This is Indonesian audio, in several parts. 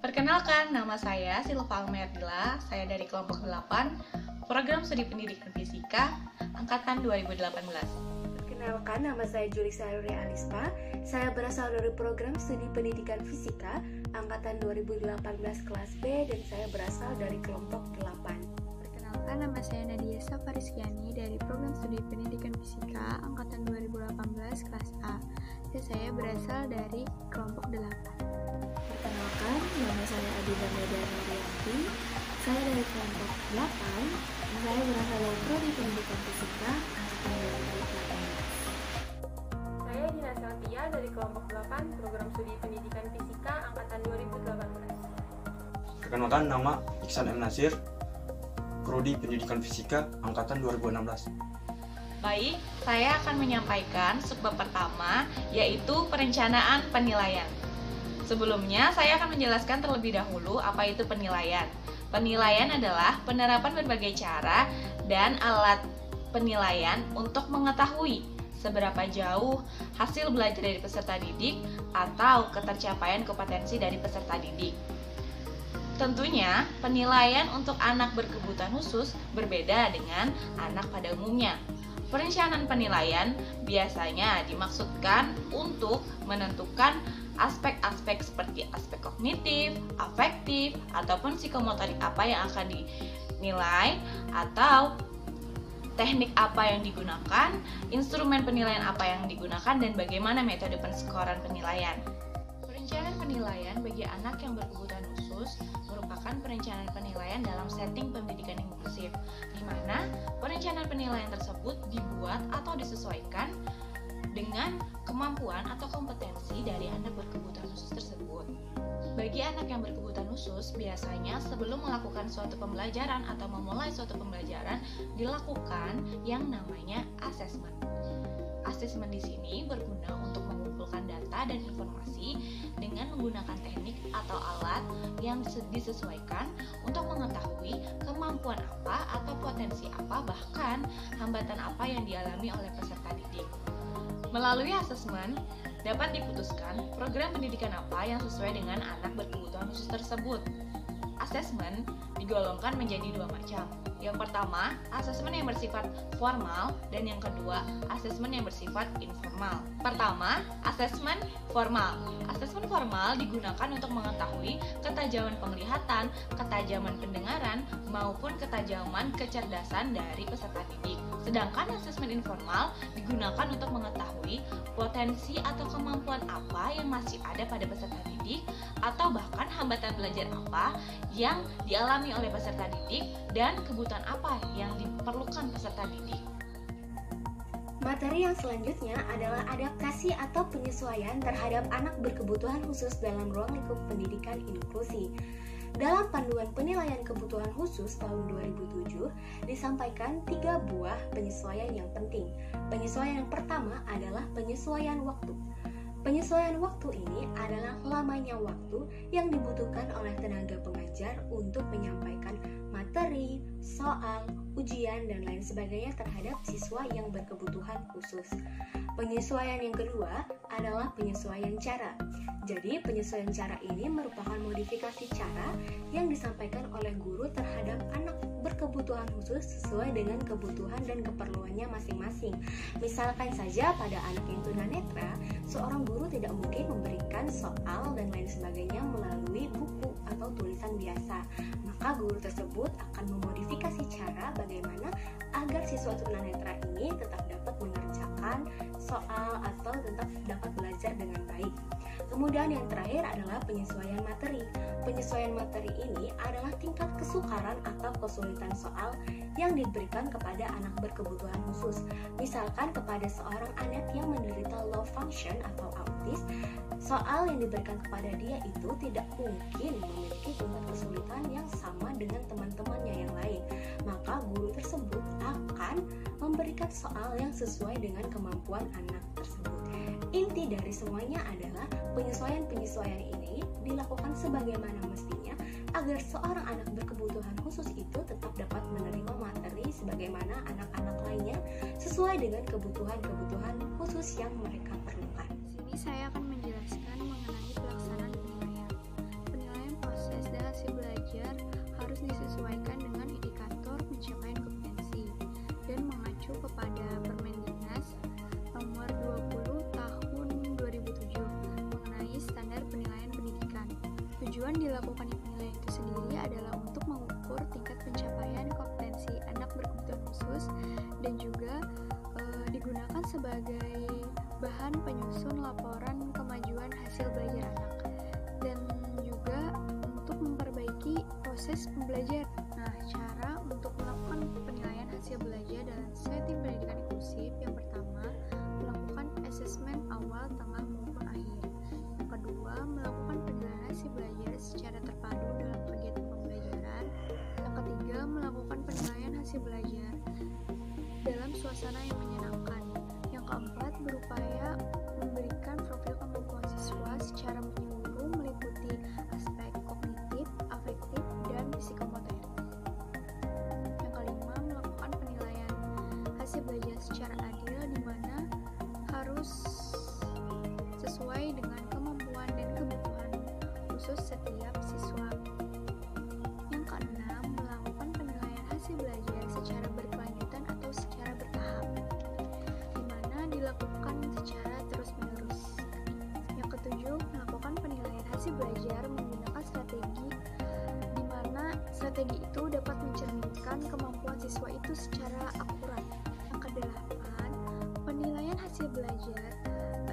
Perkenalkan, nama saya Silva Almerdila. Saya dari kelompok 8, Program Studi Pendidikan Fisika, Angkatan 2018. Perkenalkan, nama saya Juli Saruri Alispa. Saya berasal dari Program Studi Pendidikan Fisika, Angkatan 2018 kelas B, dan saya berasal dari kelompok 8. Perkenalkan, nama saya Nadia Safariskiani dari Program Studi Pendidikan Fisika, Angkatan 2018 kelas A, dan saya berasal dari kelompok 8. Perkenalkan, nama saya Adinda Medan Nurianti. Saya dari kelompok 8. Saya berasal dari Prodi Pendidikan Fisika angkatan 2018. Saya Dina Satia dari kelompok 8, Program Studi Pendidikan Fisika angkatan 2018. Perkenalkan, nama Iksan M. Nasir, Prodi Pendidikan Fisika angkatan 2016. Baik, saya akan menyampaikan subbab pertama, yaitu perencanaan penilaian. Sebelumnya, saya akan menjelaskan terlebih dahulu apa itu penilaian. Penilaian adalah penerapan berbagai cara dan alat penilaian untuk mengetahui seberapa jauh hasil belajar dari peserta didik atau ketercapaian kompetensi dari peserta didik. Tentunya, penilaian untuk anak berkebutuhan khusus berbeda dengan anak pada umumnya. Perencanaan penilaian biasanya dimaksudkan untuk menentukan aspek-aspek seperti aspek kognitif, afektif, ataupun psikomotorik apa yang akan dinilai, atau teknik apa yang digunakan, instrumen penilaian apa yang digunakan, dan bagaimana metode penskoran penilaian. Perencanaan penilaian bagi anak yang berkebutuhan khusus merupakan perencanaan penilaian dalam setting pendidikan inklusif, di mana perencanaan penilaian tersebut dibuat atau disesuaikan dengan kemampuan atau kompetensi dari anak berkebutuhan khusus tersebut. Bagi anak yang berkebutuhan khusus, biasanya sebelum melakukan suatu pembelajaran atau memulai suatu pembelajaran, dilakukan yang namanya asesmen. Asesmen di sini berguna untuk mengumpulkan data dan informasi dengan menggunakan teknik atau alat yang disesuaikan untuk mengetahui kemampuan apa atau potensi apa, bahkan hambatan apa yang dialami oleh peserta didik. Melalui asesmen, dapat diputuskan program pendidikan apa yang sesuai dengan anak berkebutuhan khusus tersebut. Asesmen digolongkan menjadi dua macam. Yang pertama, asesmen yang bersifat formal, dan yang kedua, asesmen yang bersifat informal. Pertama, asesmen formal. Asesmen formal digunakan untuk mengetahui ketajaman penglihatan, ketajaman pendengaran, maupun ketajaman kecerdasan dari peserta didik. Sedangkan asesmen informal digunakan untuk mengetahui potensi atau kemampuan apa yang masih ada pada peserta didik, atau bahkan hambatan belajar apa yang dialami oleh peserta didik dan kebutuhan apa yang diperlukan peserta didik. Materi yang selanjutnya adalah adaptasi atau penyesuaian terhadap anak berkebutuhan khusus dalam ruang lingkup pendidikan inklusi. Dalam panduan penilaian kebutuhan khusus tahun 2007, disampaikan 3 buah penyesuaian yang penting. Penyesuaian yang pertama adalah penyesuaian waktu. Penyesuaian waktu ini adalah lamanya waktu yang dibutuhkan oleh tenaga pengajar untuk menyampaikan materi, soal, ujian, dan lain sebagainya terhadap siswa yang berkebutuhan khusus. Penyesuaian yang kedua adalah penyesuaian cara. Jadi, penyesuaian cara ini merupakan modifikasi cara yang disampaikan oleh guru terhadap anak berkebutuhan khusus sesuai dengan kebutuhan dan keperluannya masing-masing. Misalkan saja pada anak yang tunanetra, seorang guru tidak mungkin memberikan soal dan lain sebagainya melalui buku atau tulisan biasa. Maka guru tersebut akan memodifikasi cara bagaimana agar siswa tunanetra ini tetap dapat mengerjakan soal atau tetap dapat belajar dengan baik. Kemudian yang terakhir adalah penyesuaian materi. Penyesuaian materi ini adalah tingkat kesukaran atau kesulitan soal yang diberikan kepada anak berkebutuhan khusus. Misalkan kepada seorang anak yang menderita low function atau autis, soal yang diberikan kepada dia itu tidak mungkin memiliki tingkat kesulitan yang sama dengan teman-temannya yang lain. Maka guru tersebut akan memberikan soal yang sesuai dengan kemampuan anak tersebut. Inti dari semuanya adalah penyesuaian-penyesuaian ini dilakukan sebagaimana mestinya agar seorang anak berkebutuhan khusus itu tetap dapat menerima materi sebagaimana anak-anak lainnya sesuai dengan kebutuhan-kebutuhan khusus yang mereka perlukan. Di sini saya akan menjelaskan mengenai pelaksanaan penilaian. Penilaian proses dan hasil belajar harus disesuaikan dengan indikator pencapaian kompetensi dan mengacu kepada Permendiknas nomor 20 tahun 2007 mengenai standar penilaian pendidikan. Tujuan dilakukan penilaian itu sendiri adalah untuk mengukur tingkat pencapaian kompetensi anak berkebutuhan khusus dan juga digunakan sebagai bahan penyusun laporan kemajuan hasil belajar anak dan juga untuk memperbaiki proses pembelajaran. Nah, cara untuk melakukan penilaian hasil belajar dalam setting pendidikan inklusif yang pertama, melakukan asesmen awal, tengah, maupun akhir. Yang kedua, melakukan penilaian hasil belajar secara terpadu dalam kegiatan pembelajaran. Yang ketiga, melakukan penilaian hasil belajar dalam suasana yang menyenangkan. Yang keempat, berupaya memberikan profil kemampuan siswa secara menyeluruh meliputi aspek kognitif, afektif, dan psikomotor. Yang kelima, melakukan penilaian hasil belajar secara adil di mana harus sesuai dengan kemampuan dan kebutuhan khusus setiap siswa. Yang keenam, melakukan penilaian hasil belajar secara berkelanjutan atau secara bertahap, di mana dilakukan secara terus-menerus. Yang ketujuh, melakukan penilaian hasil belajar menggunakan strategi, di mana strategi itu dapat mencerminkan kemampuan siswa itu secara akurat. Yang kedelapan, penilaian hasil belajar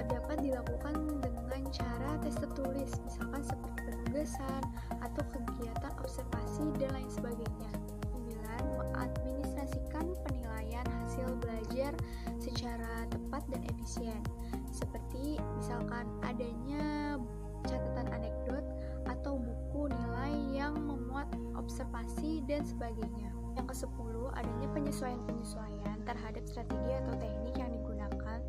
dapat dilakukan dengan cara tes tertulis, misalkan seperti penugasan atau kegiatan observasi dan lain sebagainya. 9. Mengadministrasikan penilaian hasil belajar secara tepat dan efisien, seperti misalkan adanya catatan anekdot atau buku nilai yang memuat observasi dan sebagainya. Yang ke-10, adanya penyesuaian-penyesuaian terhadap strategi atau teknik yang digunakan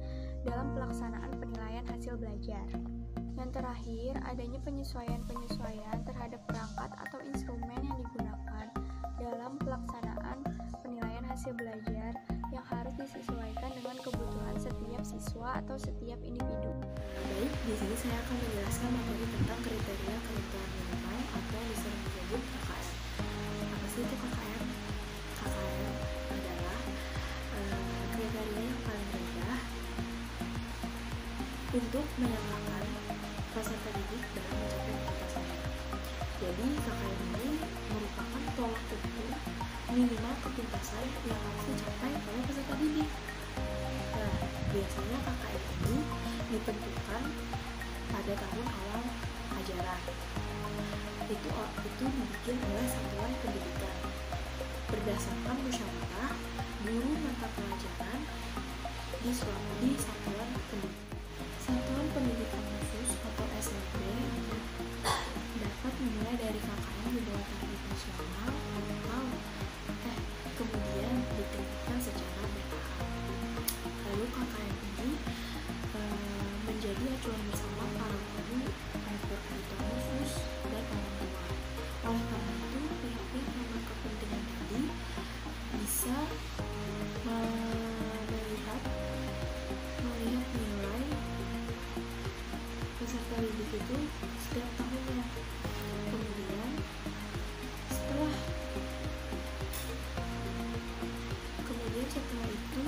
dalam pelaksanaan penilaian hasil belajar. Yang terakhir, adanya penyesuaian-penyesuaian terhadap perangkat atau instrumen yang digunakan dalam pelaksanaan penilaian hasil belajar yang harus disesuaikan dengan kebutuhan setiap siswa atau setiap individu. Baik, di sini saya akan menjelaskan materi tentang kriteria kebutuhan minimal atau yang disering disebut KKM. Apa sih itu KKM? KKM adalah kriteria yang paling rendah untuk menyatakan peserta didik dalam mencapai ketuntasan. Jadi KKM ini merupakan tolak ukur minimal ketuntasan yang harus dicapai oleh peserta didik. Nah, biasanya KKM ini ditentukan pada tahun awal ajaran. Itu dibikin oleh satuan pendidikan berdasarkan musyawarah guru mata pelajaran di satuan pendidikan. Satuan pendidikan khusus atau SMP dapat memulai dari KKM di bawah tarif nasional atau kemudian ditingkatkan secara bertahap. Lalu KKM ini menjadi acuan bersama para guru, baik berkebutuhan khusus dan orang tua. Oleh karena itu, pihak-pihak yang berkepentingan tadi bisa melihat nilai peserta didik itu setiap tahunnya. Kemudian setelah itu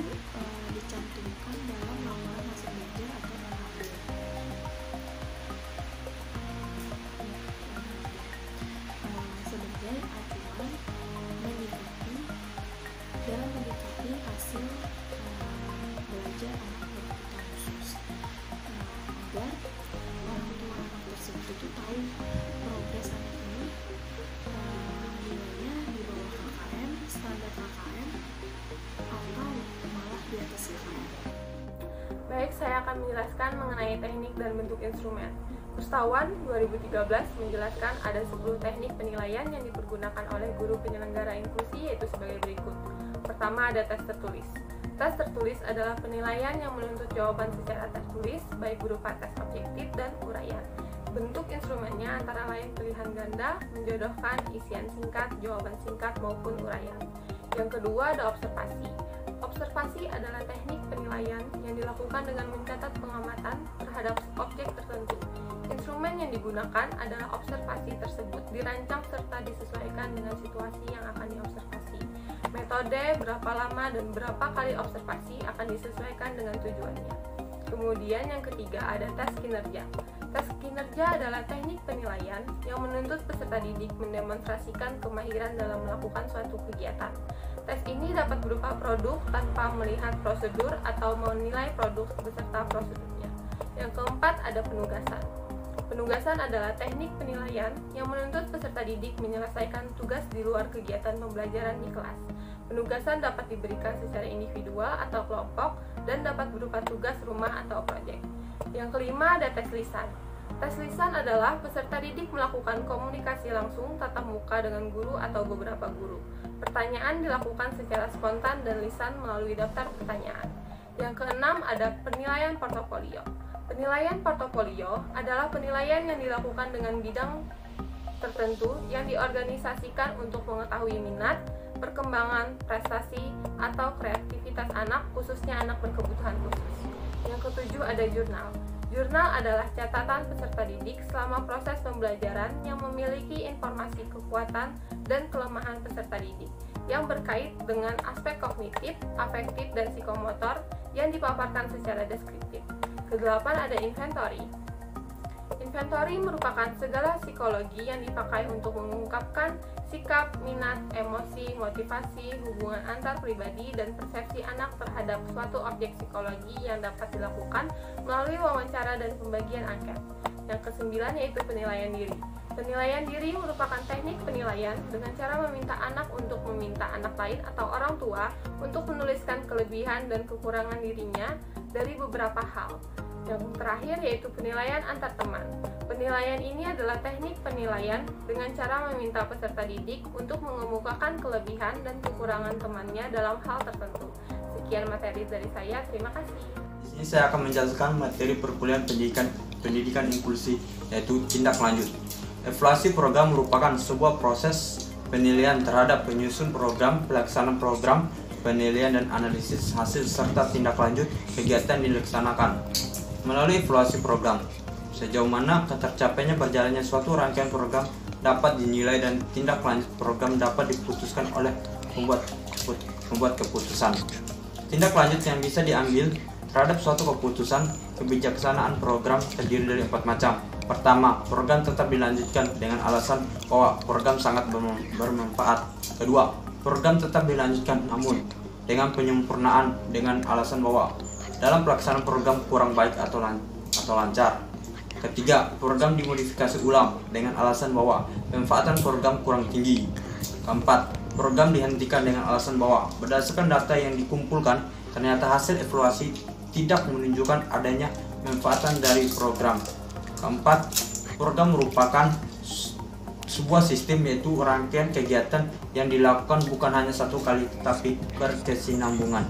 dicantumkan dalam laporan hasil belajar atau LHB. Sebagai acuan dalam menyikapi hasil belajar anak berkebutuhan khusus, agar orang tua anak tersebut itu tahu progres anak ini nilainya di bawah KKM, standar KKM, atau malah di atas KKM. Baik, saya akan menjelaskan mengenai teknik dan bentuk instrumen. Kustawan 2013 menjelaskan ada 10 teknik penilaian yang dipergunakan oleh guru penyelenggara inklusi, yaitu sebagai berikut. Pertama, ada tes tertulis. Tes tertulis adalah penilaian yang menuntut jawaban secara tertulis, baik berupa tes objektif dan uraian. Bentuk instrumennya antara lain pilihan ganda, menjodohkan, isian singkat, jawaban singkat, maupun uraian. Yang kedua ada observasi. Observasi adalah teknik penilaian yang dilakukan dengan mencatat pengamatan terhadap objek tertentu. Instrumen yang digunakan adalah observasi tersebut dirancang serta disesuaikan dengan situasi yang akan diobservasi. Metode, berapa lama, dan berapa kali observasi akan disesuaikan dengan tujuannya. Kemudian yang ketiga ada tes kinerja. Tes kinerja adalah teknik penilaian yang menuntut peserta didik mendemonstrasikan kemahiran dalam melakukan suatu kegiatan. Tes ini dapat berupa produk tanpa melihat prosedur atau menilai produk beserta prosedurnya. Yang keempat ada penugasan. Penugasan adalah teknik penilaian yang menuntut peserta didik menyelesaikan tugas di luar kegiatan pembelajaran di kelas. Penugasan dapat diberikan secara individual atau kelompok dan dapat berupa tugas rumah atau proyek. Yang kelima ada tes lisan. Tes lisan adalah peserta didik melakukan komunikasi langsung tatap muka dengan guru atau beberapa guru. Pertanyaan dilakukan secara spontan dan lisan melalui daftar pertanyaan. Yang keenam ada penilaian portofolio. Penilaian portofolio adalah penilaian yang dilakukan dengan bidang tertentu yang diorganisasikan untuk mengetahui minat, perkembangan, prestasi, atau kreativitas anak, khususnya anak berkebutuhan khusus. Yang ketujuh ada jurnal. Jurnal adalah catatan peserta didik selama proses pembelajaran yang memiliki informasi kekuatan dan kelemahan peserta didik yang berkait dengan aspek kognitif, afektif, dan psikomotor yang dipaparkan secara deskriptif. Kedelapan ada inventory. Inventory merupakan segala psikologi yang dipakai untuk mengungkapkan sikap, minat, emosi, motivasi, hubungan antar pribadi, dan persepsi anak terhadap suatu objek psikologi yang dapat dilakukan melalui wawancara dan pembagian angket. Yang kesembilan yaitu penilaian diri. Penilaian diri merupakan teknik penilaian dengan cara meminta anak untuk meminta anak lain atau orang tua untuk menuliskan kelebihan dan kekurangan dirinya dari beberapa hal. Yang terakhir yaitu penilaian antar teman. Penilaian ini adalah teknik penilaian dengan cara meminta peserta didik untuk mengemukakan kelebihan dan kekurangan temannya dalam hal tertentu. Sekian materi dari saya, terima kasih. Di sini saya akan menjelaskan materi perkuliahan pendidikan inklusi, yaitu tindak lanjut. Evaluasi program merupakan sebuah proses penilaian terhadap penyusun program, pelaksanaan program, penilaian dan analisis hasil serta tindak lanjut kegiatan dilaksanakan. Melalui evaluasi program, sejauh mana ketercapaiannya berjalannya suatu rangkaian program dapat dinilai dan tindak lanjut program dapat diputuskan oleh pembuat keputusan. Tindak lanjut yang bisa diambil terhadap suatu keputusan kebijaksanaan program terdiri dari 4 macam. Pertama, program tetap dilanjutkan dengan alasan bahwa program sangat bermanfaat. Kedua, program tetap dilanjutkan namun dengan penyempurnaan dengan alasan bahwa dalam pelaksanaan program kurang baik atau lancar. Ketiga, program dimodifikasi ulang dengan alasan bahwa pemanfaatan program kurang tinggi. Keempat, program dihentikan dengan alasan bahwa berdasarkan data yang dikumpulkan ternyata hasil evaluasi tidak menunjukkan adanya pemanfaatan dari program. Keempat, program merupakan sebuah sistem, yaitu rangkaian kegiatan yang dilakukan bukan hanya satu kali tetapi berkesinambungan.